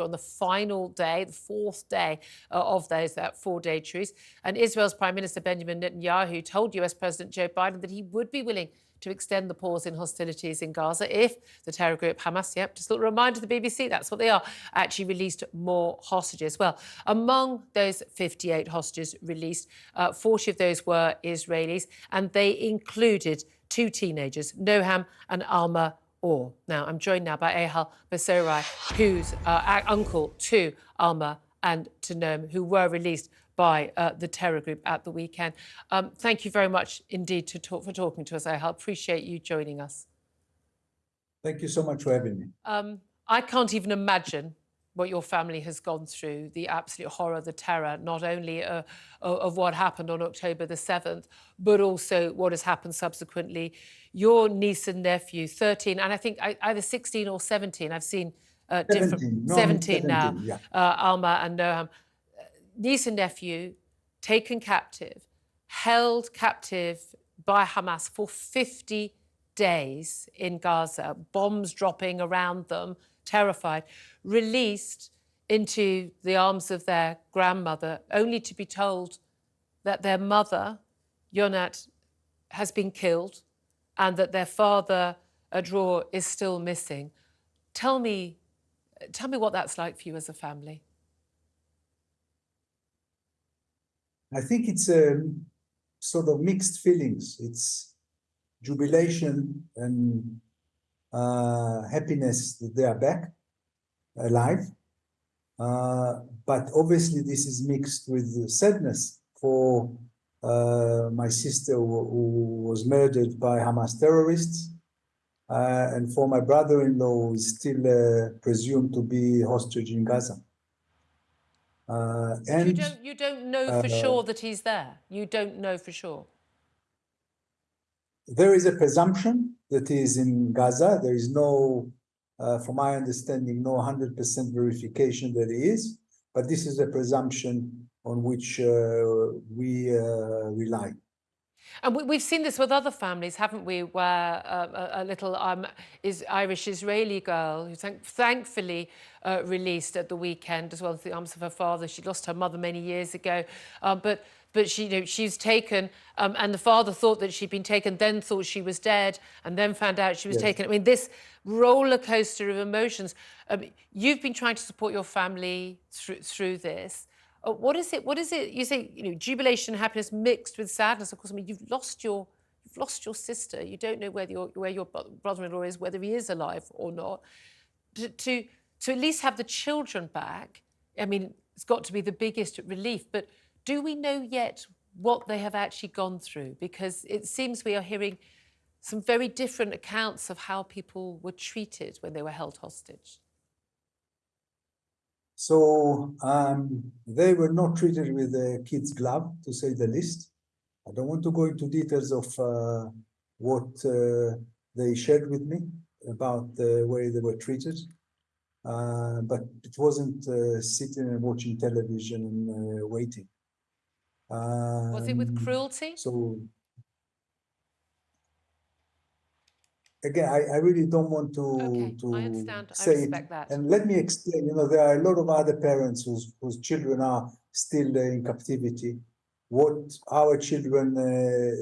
on the final day, the fourth day of that four-day truce. And Israel's Prime Minister Benjamin Netanyahu told US President Joe Biden that he would be willing to extend the pause in hostilities in Gaza if the terror group Hamas, just a little reminder to the BBC, that's what they are, actually released more hostages. Well, among those 58 hostages released, 40 of those were Israelis, and they included two teenagers, Noam and Alma Or. Now, I'm joined now by Ahal Besorai, who's uncle to Alma and to Noam, who were released by the terror group at the weekend. Thank you very much indeed for talking to us, Ahal. Appreciate you joining us. Thank you so much for having me. I can't even imagine what your family has gone through, the absolute horror, the terror, not only of what happened on October the 7th, but also what has happened subsequently. Your niece and nephew, 13, and I think either 16 or 17, I've seen 17 now, yeah. Alma and Noam. Niece and nephew taken captive, held captive by Hamas for 50 days in Gaza, bombs dropping around them, terrified, released into the arms of their grandmother, only to be told that their mother, Yonat, has been killed and that their father, Dror, is still missing. Tell me what that's like for you as a family. I think it's sort of mixed feelings. It's jubilation and happiness that they are back alive. But obviously this is mixed with sadness for my sister who was murdered by Hamas terrorists, and for my brother-in-law who is still presumed to be hostage in Gaza. And you don't know for sure that he's there? You don't know for sure? There is a presumption that he is in Gaza. There is no, from my understanding, no 100% verification that he is, but this is a presumption on which we rely. And we've seen this with other families, haven't we, where a little Irish-Israeli girl who thankfully released at the weekend, as well as the arms of her father. She lost her mother many years ago, but she's taken, and the father thought that she'd been taken, then thought she was dead, and then found out she was taken. I mean, this roller coaster of emotions. You've been trying to support your family through this. What is it? You say, jubilation and happiness mixed with sadness. Of course, I mean, you've lost your sister. You don't know where your brother-in-law is, whether he is alive or not. To at least have the children back, I mean, it's got to be the biggest relief. But do we know yet what they have actually gone through? Because it seems we are hearing some very different accounts of how people were treated when they were held hostage. So they were not treated with a kid's glove, to say the least. I don't want to go into details of what they shared with me about the way they were treated, but it wasn't sitting and watching television and waiting. Was it with cruelty? So again, I really don't want to I understand. say I respect that. And let me explain. There are a lot of other parents whose children are still in captivity. What our children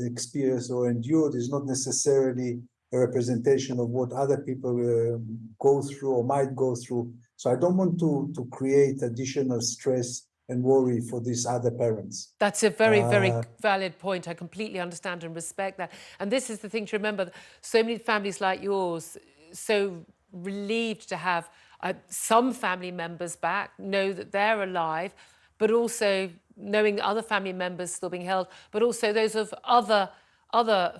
experience or endured is not necessarily a representation of what other people go through or might go through. So I don't want to create additional stress and worry for these other parents. That's a very, very valid point. I completely understand and respect that. And this is the thing to remember. So many families like yours, so relieved to have some family members back, know that they're alive, but also knowing that other family members still being held, but also those of other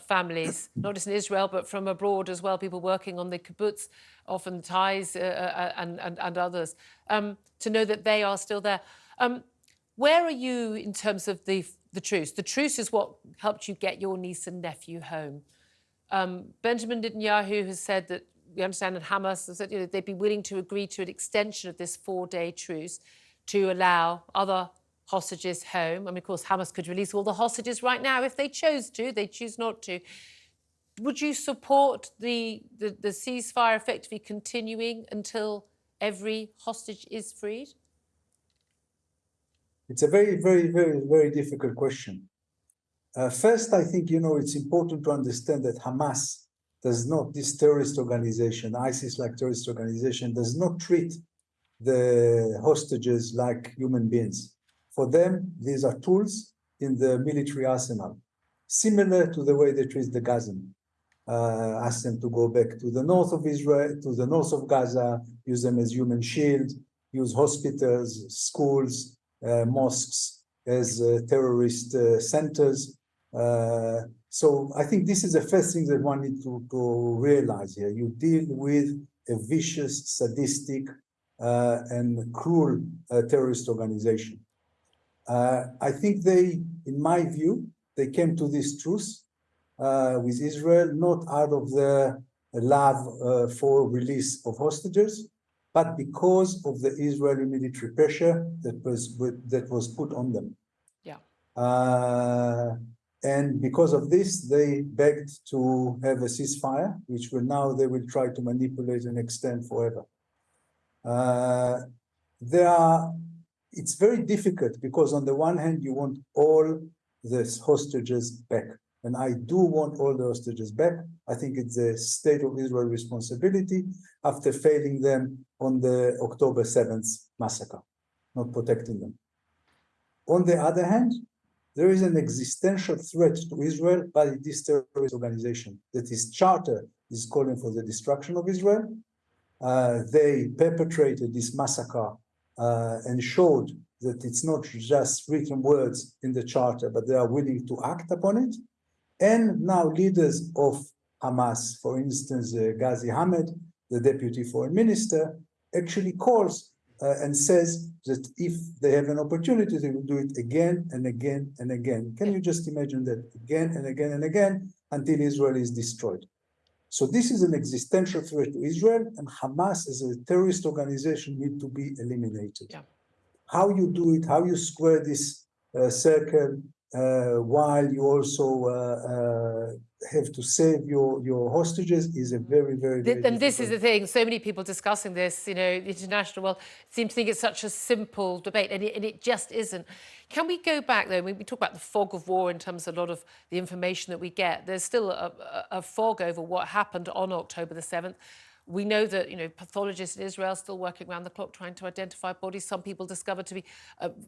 families, not just in Israel, but from abroad as well, people working on the kibbutz, often ties and others, to know that they are still there. Where are you in terms of the truce? The truce is what helped you get your niece and nephew home. Benjamin Netanyahu has said that, we understand that Hamas has said they'd be willing to agree to an extension of this four-day truce to allow other hostages home. I mean, of course, Hamas could release all the hostages right now if they chose to. They choose not to. Would you support the ceasefire effectively continuing until every hostage is freed? It's a very, very, very, very difficult question. First, I think, it's important to understand that Hamas does not, this terrorist organization, ISIS-like terrorist organization, does not treat the hostages like human beings. For them, these are tools in the military arsenal, similar to the way they treat the Gazan. Ask them to go back to the north of Israel, to the north of Gaza, use them as human shield, use hospitals, schools, mosques as terrorist centers. So I think this is the first thing that one needs to realize here. You deal with a vicious, sadistic, and cruel terrorist organization. I think they, in my view, they came to this truce with Israel, not out of the love for release of hostages, but because of the Israeli military pressure that was put on them. Yeah. And because of this, they begged to have a ceasefire, which they will try to manipulate and extend forever. It's very difficult because on the one hand, you want all the hostages back. And I do want all the hostages back. I think it's a state of Israel responsibility after failing them on the October 7th massacre, not protecting them. On the other hand, there is an existential threat to Israel by this terrorist organization that his charter is calling for the destruction of Israel. They perpetrated this massacre and showed that it's not just written words in the charter, but they are willing to act upon it. And now leaders of Hamas, for instance, Ghazi Hamad, the deputy foreign minister, actually calls and says that if they have an opportunity, they will do it again and again and again. Can you just imagine that again and again and again until Israel is destroyed? So this is an existential threat to Israel, and Hamas as a terrorist organization need to be eliminated. Yeah. How you do it, how you square this circle, while you also have to save your hostages is a very, very, very And this difficult. is the thing, so many people discussing this, the international world seem to think it's such a simple debate, and it just isn't. Can we go back, though? We talk about the fog of war in terms of a lot of the information that we get. There's still a fog over what happened on October the 7th. We know that, pathologists in Israel are still working around the clock trying to identify bodies. Some people discovered to be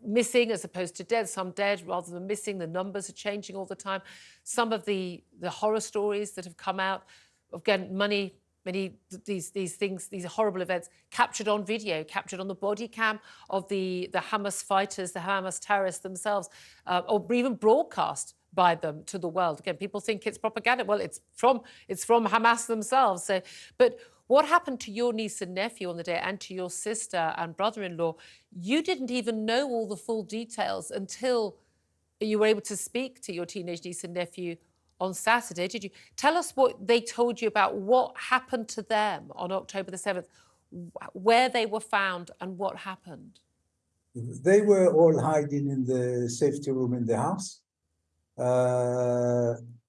missing as opposed to dead, some dead rather than missing. The numbers are changing all the time. Some of the horror stories that have come out, again, many these things, these horrible events captured on video, captured on the body cam of the Hamas fighters, the Hamas terrorists themselves, or even broadcast by them to the world. Again, people think it's propaganda. Well, it's from Hamas themselves. So, but what happened to your niece and nephew on the day, and to your sister and brother-in-law? You didn't even know all the full details until you were able to speak to your teenage niece and nephew on Saturday, did you? Tell us what they told you about what happened to them on October the 7th, where they were found and what happened. They were all hiding in the safety room in the house.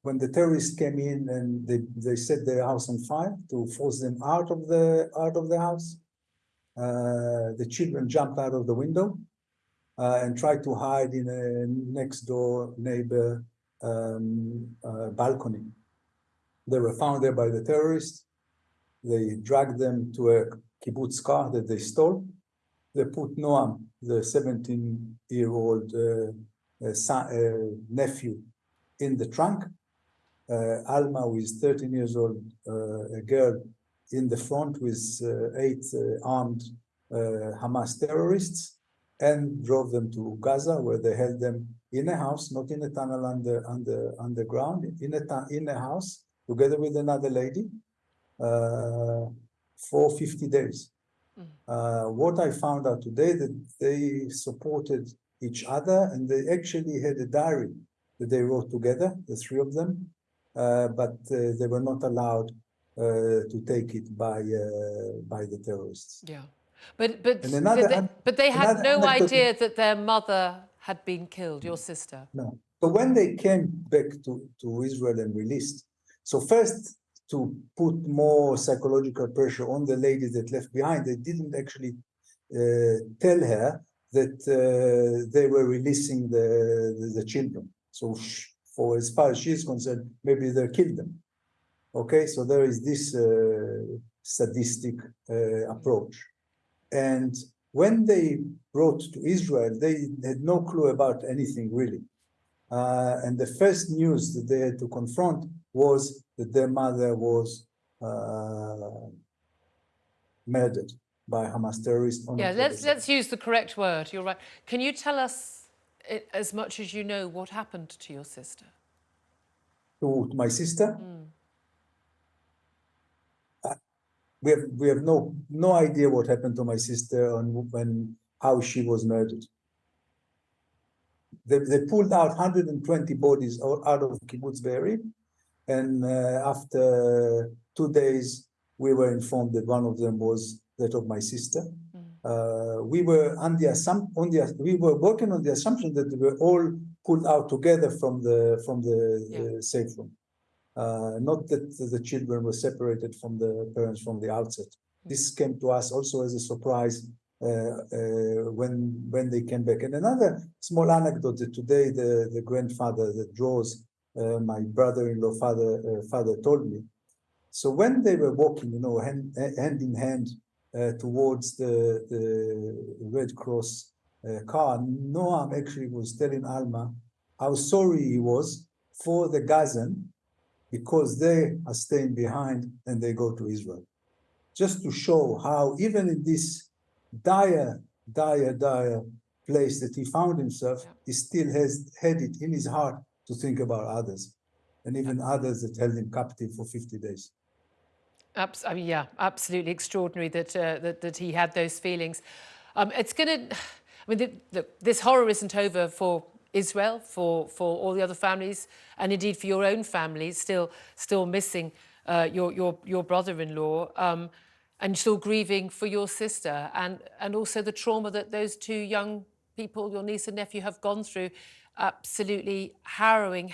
When the terrorists came in and they set their house on fire to force them out of the house, the children jumped out of the window and tried to hide in a next door neighbor balcony. They were found there by the terrorists. They dragged them to a kibbutz car that they stole. They put Noam, the 17-year-old nephew, in the trunk. Alma, who is 13 years old, a girl, in the front with 8 armed Hamas terrorists, and drove them to Gaza, where they held them in a house, not in a tunnel underground, in a house, together with another lady, for 50 days. What I found out today, that they supported each other, and they actually had a diary that they wrote together, the 3 of them, but they were not allowed to take it by the terrorists. Yeah, but they had no idea that their mother had been killed, your sister. No. So when they came back to Israel and released, so first to put more psychological pressure on the lady that left behind. They didn't actually tell her that they were releasing the children. So for as far as she's concerned, maybe they killed them. Okay, so there is this sadistic approach. And when they brought to Israel, they had no clue about anything really. And the first news that they had to confront was that their mother was murdered by Hamas terrorists on October 7th. Let's use the correct word. You're right. Can you tell us, as much as you know, what happened to your sister? To my sister? We have no idea what happened to my sister and how she was murdered. They pulled out 120 bodies out of Kibbutz Be'eri, and after 2 days, we were informed that one of them was that of my sister. We were we were working on the assumption that they were all pulled out together from the safe room. Not that the children were separated from the parents from the outset. This came to us also as a surprise when they came back. And another small anecdote that today the grandfather that draws my brother-in-law father told me. So when they were walking, hand in hand towards the Red Cross car, Noam actually was telling Alma how sorry he was for the Gazan because they are staying behind and they go to Israel. Just to show how even in this dire place that he found himself, he still had it in his heart to think about others, and even others that held him captive for 50 days. Absolutely extraordinary that he had those feelings. This horror isn't over for Israel, for all the other families, and indeed for your own family, still missing your brother-in-law, and still grieving for your sister, and also the trauma that those two young people, your niece and nephew, have gone through. Absolutely harrowing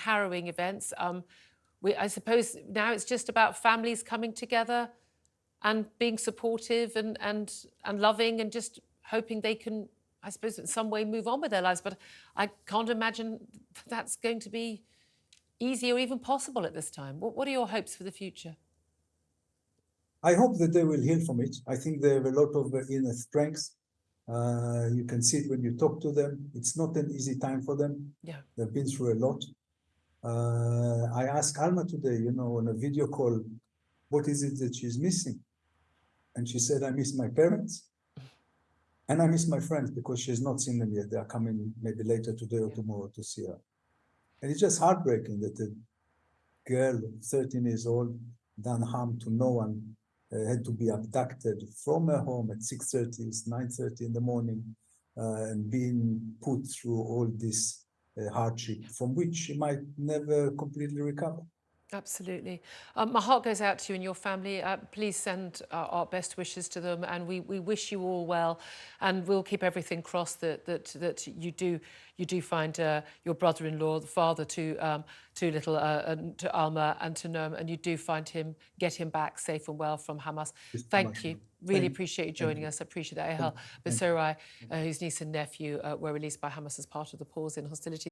events. I suppose now it's just about families coming together and being supportive and loving, and just hoping they can, I suppose, in some way move on with their lives. But I can't imagine that's going to be easy or even possible at this time. What are your hopes for the future? I hope that they will heal from it. I think they have a lot of inner strength. You can see it when you talk to them. It's not an easy time for them. Yeah. They've been through a lot. I asked Alma today, on a video call, what is it that she's missing? And she said, I miss my parents and I miss my friends because she's not seen them yet. They are coming maybe later today or tomorrow to see her. And it's just heartbreaking that a girl, 13 years old, done harm to no one, had to be abducted from her home at 6:30, 9:30 in the morning, and being put through all this hardship from which she might never completely recover. Absolutely. My heart goes out to you and your family. Please send our best wishes to them, and we wish you all well, and we'll keep everything crossed that you do find your brother-in-law, the father to to Alma and to Noam, and you do get him back safe and well from Hamas. Thank you. Really appreciate you joining us. I appreciate that. Ahal Besorai, whose niece and nephew were released by Hamas as part of the pause in hostilities.